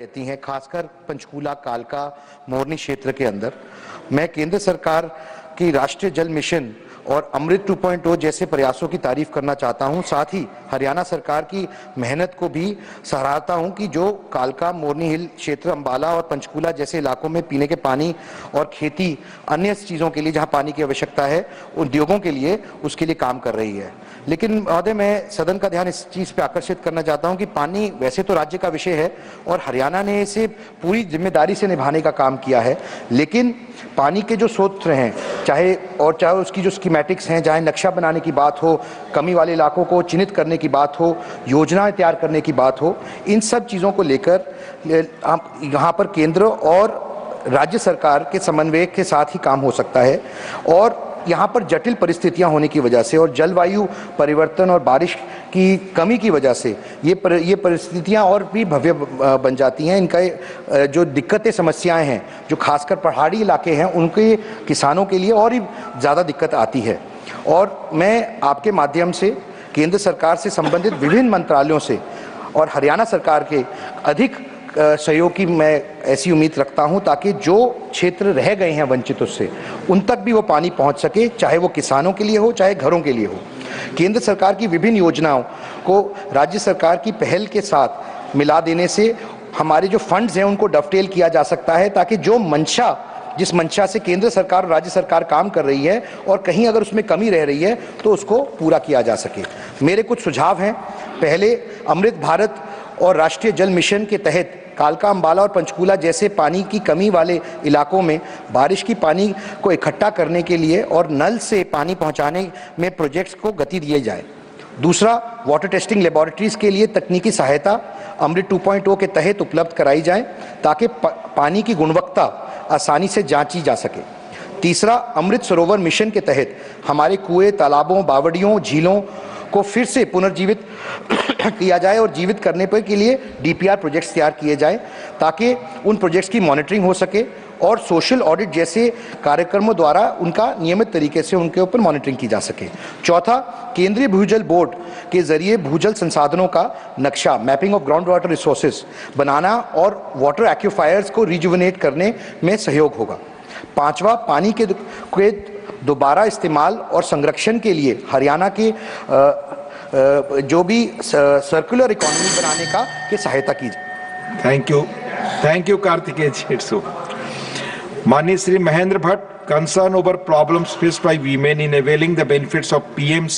रहती हैं, खासकर पंचकूला, कालका, मोरनी क्षेत्र के अंदर। मैं केंद्र सरकार की राष्ट्रीय जल मिशन और अमृत 2.0 जैसे प्रयासों की तारीफ करना चाहता हूं। साथ ही हरियाणा सरकार की मेहनत को भी सराहता हूं कि जो कालका, मोरनी हिल क्षेत्र, अंबाला और पंचकूला जैसे इलाकों में पीने के पानी और खेती अन्य चीज़ों के लिए जहां पानी की आवश्यकता है, उद्योगों के लिए उसके लिए काम कर रही है। लेकिन महोदय, मैं सदन का ध्यान इस चीज़ पे आकर्षित करना चाहता हूं कि पानी वैसे तो राज्य का विषय है और हरियाणा ने इसे पूरी जिम्मेदारी से निभाने का काम किया है, लेकिन पानी के जो स्रोत हैं, चाहे उसकी जो स्कीमेटिक्स हैं, चाहे नक्शा बनाने की बात हो, कमी वाले इलाकों को चिन्हित करने की बात हो, योजनाएं तैयार करने की बात हो, इन सब चीज़ों को लेकर यहाँ पर केंद्र और राज्य सरकार के समन्वय के साथ ही काम हो सकता है। और यहाँ पर जटिल परिस्थितियाँ होने की वजह से और जलवायु परिवर्तन और बारिश की कमी की वजह से ये परिस्थितियाँ और भी भव्य बन जाती हैं। इनका जो दिक्कतें, समस्याएं हैं, जो खासकर पहाड़ी इलाके हैं, उनके किसानों के लिए और ही ज़्यादा दिक्कत आती है। और मैं आपके माध्यम से केंद्र सरकार से संबंधित विभिन्न मंत्रालयों से और हरियाणा सरकार के अधिक सहयोग की मैं ऐसी उम्मीद रखता हूं, ताकि जो क्षेत्र रह गए हैं वंचित, उससे उन तक भी वो पानी पहुंच सके, चाहे वो किसानों के लिए हो, चाहे घरों के लिए हो। केंद्र सरकार की विभिन्न योजनाओं को राज्य सरकार की पहल के साथ मिला देने से हमारे जो फंड्स हैं उनको डफटेल किया जा सकता है, ताकि जिस मंशा से केंद्र सरकार और राज्य सरकार काम कर रही है और कहीं अगर उसमें कमी रह रही है तो उसको पूरा किया जा सके। मेरे कुछ सुझाव हैं। पहले, अमृत भारत और राष्ट्रीय जल मिशन के तहत कालका, अंबाला और पंचकूला जैसे पानी की कमी वाले इलाकों में बारिश की पानी को इकट्ठा करने के लिए और नल से पानी पहुंचाने में प्रोजेक्ट्स को गति दिए जाए। दूसरा, वाटर टेस्टिंग लेबोरेटरीज के लिए तकनीकी सहायता अमृत 2.0 के तहत उपलब्ध कराई जाए, ताकि पानी की गुणवत्ता आसानी से जांची जा सके। तीसरा, अमृत सरोवर मिशन के तहत हमारे कुएं, तालाबों, बावड़ियों, झीलों को फिर से पुनर्जीवित किया जाए और जीवित करने पर के लिए डीपीआर प्रोजेक्ट्स तैयार किए जाए, ताकि उन प्रोजेक्ट्स की मॉनिटरिंग हो सके और सोशल ऑडिट जैसे कार्यक्रमों द्वारा उनका नियमित तरीके से उनके ऊपर मॉनिटरिंग की जा सके। चौथा, केंद्रीय भूजल बोर्ड के जरिए भूजल संसाधनों का नक्शा, mapping of ground water resources बनाना और वाटर एक्यूफायर्स को रिजुविनेट करने में सहयोग होगा। पांचवा, पानी के दोबारा इस्तेमाल और संरक्षण के लिए हरियाणा के जो भी सर्कुलर इकोनॉमी बनाने की सहायता की जाए। थैंक यू कार्तिकेय जी। माननीय Shri Mahendra Bhatt, concern over problems faced by women in availing the benefits of PM